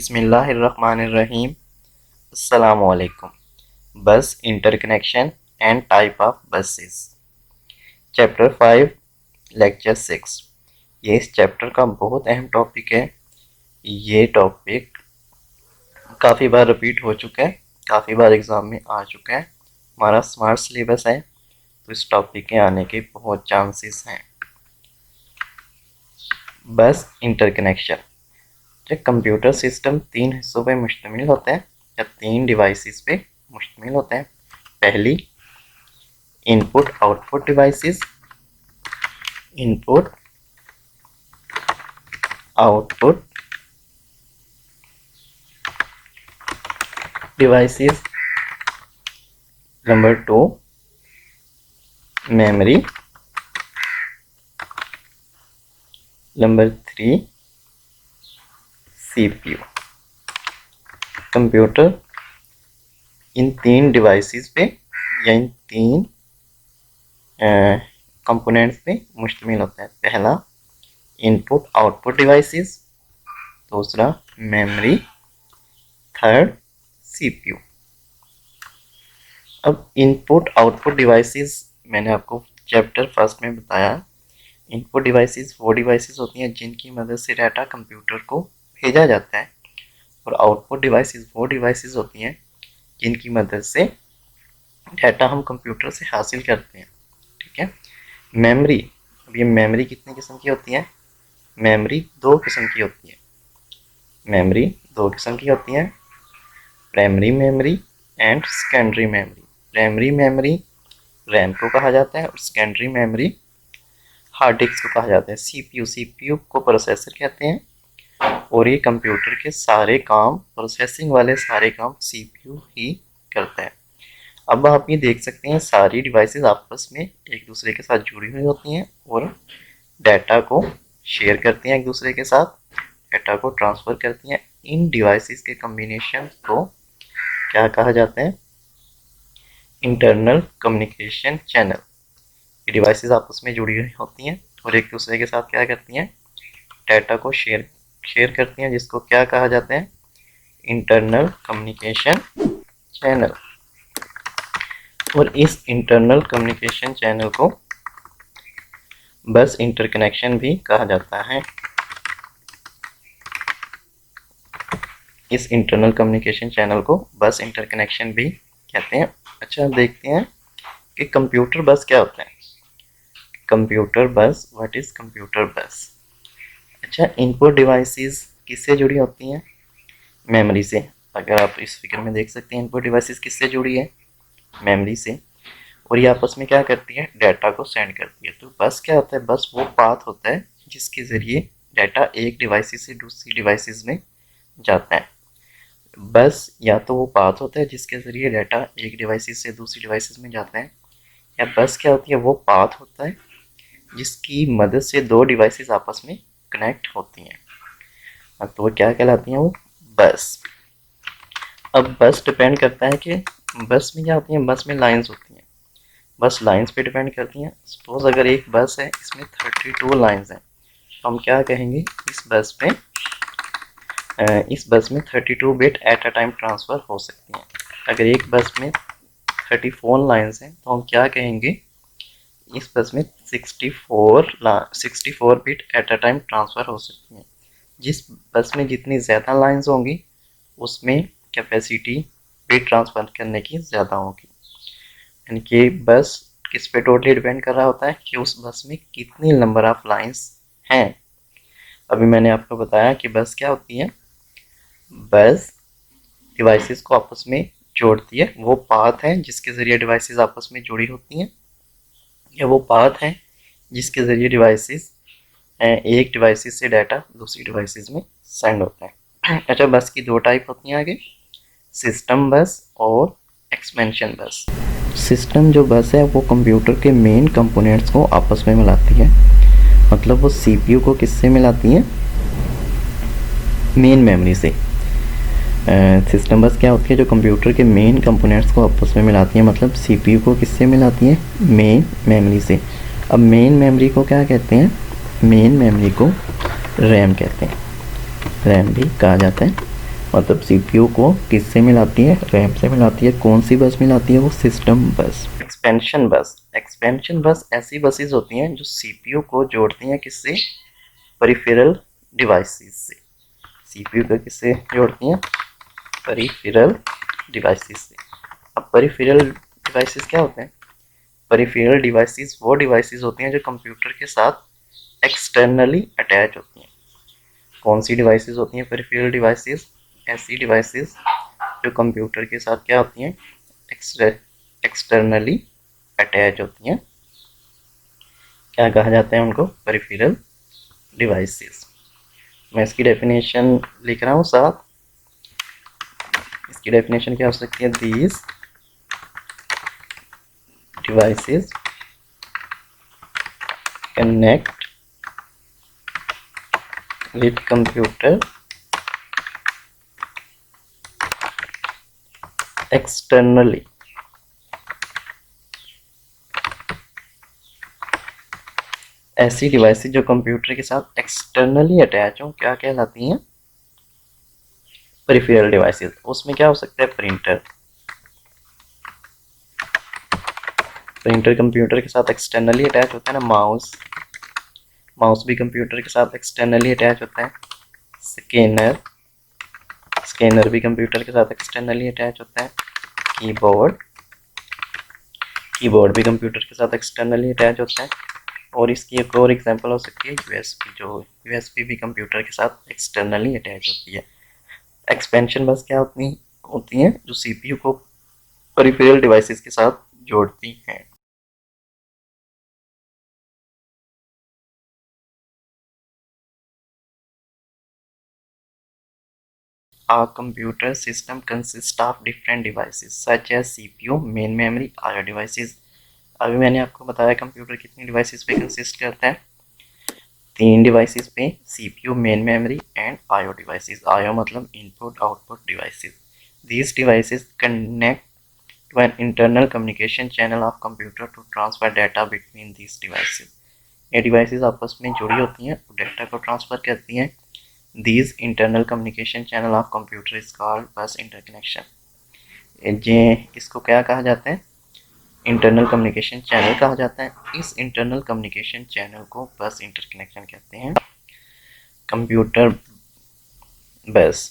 बिस्मिल्लाहिर्रहमानिर्रहीम। अस्सलामुअलैकुम। बस interconnection and type of buses, chapter 5, lecture 6। ये इस चैप्टर का बहुत अहम टॉपिक है। ये टॉपिक काफ़ी बार रिपीट हो चुका है, काफ़ी बार एग्ज़ाम में आ चुका है। हमारा स्मार्ट सिलेबस है, तो इस टॉपिक के आने के बहुत चांसेस हैं। बस इंटरकनेक्शन। कंप्यूटर सिस्टम 3 हिस्सों पे मुश्तमिल होते हैं या 3 डिवाइसेस पे मुश्तमिल होते हैं। पहली, input output devices, input output devices. Number 2, memory. Number 3, CPU. Computer इन 3 डिवाइसेस पे या इन 3 कंपोनेंट्स पे मुश्तमिल होता है। पहला, इनपुट आउटपुट डिवाइसेस। दूसरा, मेमोरी। Third, CPU. अब इनपुट आउटपुट डिवाइसेस मैंने आपको चैप्टर फर्स्ट में बताया। इनपुट डिवाइसेस वो डिवाइसेस होती हैं जिनकी मदद से डाटा कंप्यूटर को भेजा जाता है, और आउटपुट डिवाइसेस वो डिवाइसेस होती हैं जिनकी मदद से डाटा हम कंप्यूटर से हासिल करते हैं। ठीक है। मेमोरी, अब ये मेमोरी कितने किस्म की होती है? मेमोरी 2 किस्म की होती है। मेमोरी 2 किस्म की होती है, primary memory and secondary memory. Primary memory RAM को कहा जाता है, और सेकेंडरी मेमोरी हार्ड डिस्क को कहा जाता है। सीपीयू को प्रोसेसर कहते हैं, और ये कंप्यूटर के सारे काम, प्रोसेसिंग वाले सारे काम सीपीयू ही करता है। अब आप ये देख सकते हैं सारी डिवाइसेस आपस में एक दूसरे के साथ जुड़ी हुई होती हैं और डाटा को शेयर करती हैं, एक दूसरे के साथ डाटा को ट्रांसफ़र करती हैं। इन डिवाइसेस के कम्बिनेशन को क्या कहा जाता है? Internal communication channel. ये डिवाइसेस आपस में जुड़ी हुई होती हैं और एक दूसरे के साथ क्या करती हैं? डाटा को शेयर करती हैं, जिसको क्या कहा जाता है? Internal communication channel. और इस इंटरनल कम्युनिकेशन चैनल को बस इंटरकनेक्शन भी कहा जाता है। इस इंटरनल कम्युनिकेशन चैनल को बस इंटरकनेक्शन भी कहते हैं। अच्छा, देखते हैं कि कंप्यूटर बस क्या होता है। कंप्यूटर बस, व्हाट इज कंप्यूटर बस? अच्छा, इनपुट डिवाइसेस किससे जुड़ी होती हैं? मेमोरी से। अगर आप इस फिगर में देख सकते हैं, इनपुट डिवाइसेस किससे जुड़ी है? मेमोरी से। और ये आपस में क्या करती है? डाटा को सेंड करती है। तो बस क्या होता है? बस वो पाथ होता है जिसके ज़रिए डाटा एक डिवाइस से दूसरी डिवाइसेस में जाता है। बस या तो वो पाथ होता है जिसके ज़रिए डाटा एक डिवाइस से दूसरी डिवाइसेस में जाता है, या बस क्या होती है? वो पाथ होता है जिसकी मदद से 2 डिवाइसेस आपस में कनेक्ट होती हैं। तो वो क्या कहलाती हैं? वो बस। अब बस डिपेंड करता है कि बस में क्या होती है? बस में लाइंस होती हैं। बस लाइंस पे डिपेंड करती हैं। सपोज अगर एक बस है, इसमें 32 लाइंस हैं, तो हम क्या कहेंगे? इस बस में 32 bit at a time transfer हो सकती हैं। अगर एक बस में 34 लाइंस हैं, तो हम क्या कहेंगे? इस बस में 64 bit at a time transfer हो सकती हैं। जिस बस में जितनी ज़्यादा लाइंस होंगी, उसमें कैपेसिटी बिट ट्रांसफ़र करने की ज़्यादा होगी। यानी कि बस किस पे टोटली डिपेंड कर रहा होता है कि उस बस में कितनी नंबर ऑफ लाइंस हैं। अभी मैंने आपको बताया कि बस क्या होती है? बस डिवाइसेस को आपस में जोड़ती है। वो पाथ है जिसके ज़रिए डिवाइसेस आपस में जुड़ी होती हैं, या वो पाथ है जिसके ज़रिए डिवाइसेस एक डिवाइसेस से डाटा दूसरी डिवाइसेस में सेंड होता है। अच्छा, बस की 2 टाइप होती हैं आगे, सिस्टम बस और एक्सपेंशन बस। सिस्टम जो बस है वो कंप्यूटर के मेन कंपोनेंट्स को आपस में मिलाती है। मतलब वो सीपीयू को किससे मिलाती हैं? मेन मेमोरी से। सिस्टम बस क्या होती है? जो कंप्यूटर के मेन कंपोनेंट्स को आपस में मिलाती है। मतलब सीपीयू को किससे मिलाती है? मेन मेमोरी से। अब मेन मेमोरी को क्या कहते हैं? मेन मेमोरी को रैम कहते हैं, रैम भी कहा जाता है। मतलब सीपीयू को किससे मिलाती है, रैम से मिलाती है। कौन सी बस मिलाती है, वो सिस्टम बस। एक्सपेंशन बस ऐसी बसेस होती हैं जो सीपीयू को जोड़ती हैं किससे, पेरिफेरल डिवाइसेस से। सीपीयू को किससे जोड़ती हैं, पेरिफेरल डिवाइसेस से। अब पेरिफेरल डिवाइसेस क्या होते हैं, पेरिफेरल डिवाइसेस वो डिवाइसेस होती हैं जो कंप्यूटर के साथ एक्सटर्नली अटैच होती हैं। कौन सी डिवाइसेस होती हैं पेरिफेरल डिवाइसेस, ऐसी डिवाइसेस जो कंप्यूटर के साथ क्या होती हैं, एक्सटर्नली अटैच होती हैं। क्या कहा जाता है उनको, पेरिफेरल डिवाइसेस। मैं इसकी डेफिनेशन लिख रहा हूँ साथ। इसकी डेफिनेशन क्या हो सकती है, these devices connect with computer externally. ऐसी डिवाइसेस जो कंप्यूटर के साथ एक्सटर्नली अटैच हो क्या कहलाती हैं, पेरिफेरल डिवाइसेस। उसमें क्या हो सकता है, प्रिंटर कंप्यूटर के साथ एक्सटर्नली अटैच होता है ना। माउस भी कंप्यूटर के साथ एक्सटर्नली अटैच होता है। स्कैनर भी कंप्यूटर के साथ एक्सटर्नली अटैच होता है। कीबोर्ड भी कंप्यूटर के साथ एक्सटर्नली अटैच होता है। और इसकी एक और एग्जांपल हो सकती है यूएसबी, जो यूएसबी भी कंप्यूटर के साथ एक्सटर्नली अटैच होती है। एक्सपेंशन बस क्या होती हैं जो सीपीयू को पेरिफेरल डिवाइसेस के साथ जोड़ती हैं। A computer system consists of different devices such as CPU, main memory, IO devices। अभी मैंने आपको बताया कंप्यूटर कितनी डिवाइसेस पे कंसिस्ट करता है, 3 डिवाइसेस पे, CPU, main memory and IO devices. IO मतलब input output devices. These devices connect to an internal communication channel of computer to transfer data between these devices। ये डिवाइसेस आपस में जुड़ी होती हैं और डाटा को ट्रांसफर करती हैं। These internal communication channel of computer is called bus interconnection। जे इसको क्या कहा जाता है, इंटरनल कम्युनिकेशन चैनल कहा जाता है। इस इंटरनल कम्युनिकेशन चैनल को बस इंटरकनेक्शन कहते हैं। कंप्यूटर बस,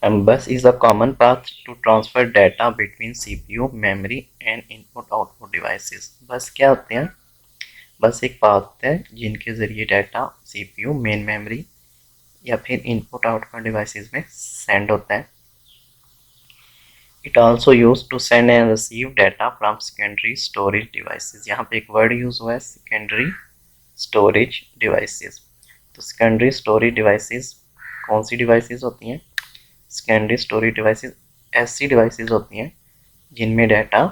bus is a common path to transfer data between CPU, memory and input output devices। बस क्या होते हैं, बस एक पाथ है जिनके जरिए डाटा सीपीयू, मेन मेमोरी या फिर इनपुट आउटपुट डिवाइसेस में सेंड होता है। It also use to send and receive data from secondary storage devices. यहाँ पे एक वर्ड यूज हुआ है, सेकेंडरी स्टोरेज डिवाइसेस। तो सेकेंडरी स्टोरेज डिवाइसेस कौन सी डिवाइसेस होती हैं, सेकेंडरी स्टोरेज डिवाइसेस ऐसी डिवाइसेस होती हैं जिनमें डाटा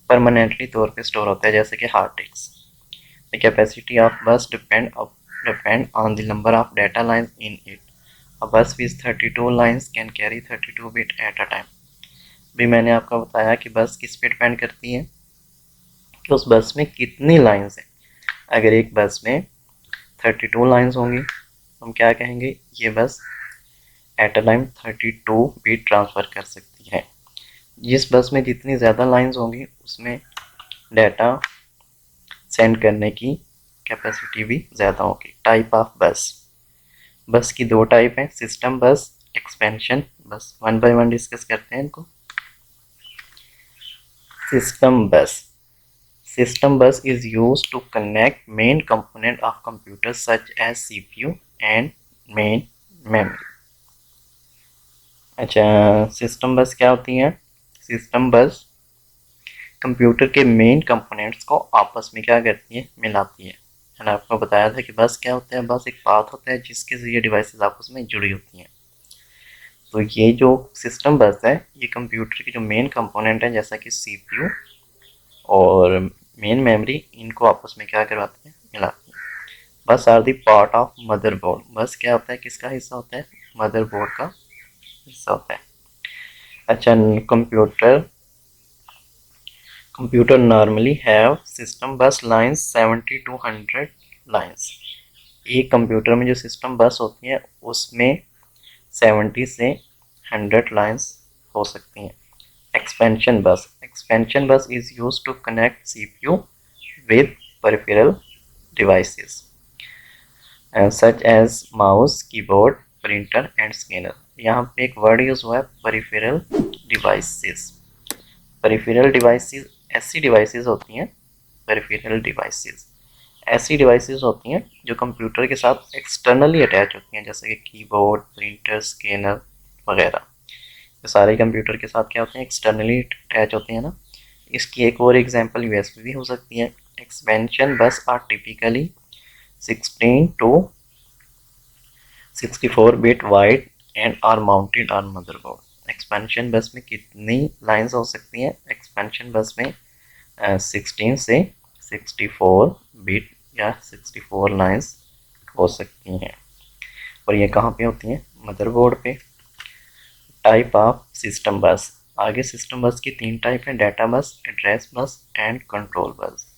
परमानेंटली तौर पे स्टोर होता है, जैसे कि hard disk. The capacity of bus depend on the number of data lines in it. A bus with 32 lines can carry 32 bit at a time। भी मैंने आपको बताया कि बस किस पे डिपेंड करती है, कि उस बस में कितनी लाइंस हैं। अगर एक बस में 32 लाइंस होंगी हम क्या कहेंगे, ये बस at a time 32 bit transfer कर सकती है। जिस बस में जितनी ज़्यादा लाइंस होंगी उसमें डाटा सेंड करने की कैपेसिटी भी ज़्यादा होगी। टाइप ऑफ बस की 2 टाइप हैं, सिस्टम बस, एक्सपेंशन बस। वन बाय वन डिस्कस करते हैं इनको। System bus is used to connect main component of computers such as CPU and main memory। अच्छा, सिस्टम बस क्या होती है, सिस्टम बस कंप्यूटर के मेन कंपोनेंट्स को आपस में क्या करती है, मिलाती है। मैंने आपको बताया था कि बस क्या होता है, बस एक पाथ होता है जिसके जरिए डिवाइसेस आपस में जुड़ी होती हैं। तो ये जो सिस्टम बस है ये कंप्यूटर के जो मेन कंपोनेंट है जैसा कि सीपीयू और मेन मेमोरी, इनको आपस में क्या करवाती है, मिलाती है। Bus are the part of motherboard. Bus क्या होता है, किसका हिस्सा होता है, मदरबोर्ड का हिस्सा होता है। अच्छा, कंप्यूटर नॉर्मली हैव सिस्टम बस लाइंस 70 to 100 लाइंस। एक कंप्यूटर में जो सिस्टम बस होती है उसमें 70 से 100 लाइंस हो सकती हैं। Expansion bus is used to connect CPU with peripheral devices such as mouse, keyboard, printer and scanner। यहाँ पे एक वर्ड यूज हुआ है peripheral devices। peripheral devices ऐसी डिवाइसेस होती हैं, peripheral devices ऐसी डिवाइसेस होती हैं जो कंप्यूटर के साथ एक्सटर्नली अटैच होती हैं, जैसे कि कीबोर्ड, प्रिंटर, स्कैनर वगैरह। ये सारे कंप्यूटर के साथ क्या होते हैं, एक्सटर्नली अटैच होते हैं ना। इसकी एक और एग्जांपल यूएसबी भी हो सकती है। Expansion bus are typically 16 to 64 bit wide and are mounted on motherboard. Expansion bus में कितनी लाइंस हो सकती हैं? एक्सपेंशन बस में 16 से 64 बिट या 64 लाइंस हो सकती हैं। और ये कहाँ पे होती हैं? मदरबोर्ड पे। टाइप ऑफ सिस्टम बस, आगे सिस्टम बस की 3 टाइप हैं, डाटा बस, address bus and control bus.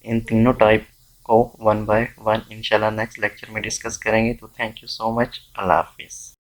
इन तीनों टाइप को वन बाय वन इंशाल्लाह नेक्स्ट लेक्चर में डिस्कस करेंगे। तो थैंक यू सो मच। अल्लाह हाफिज़।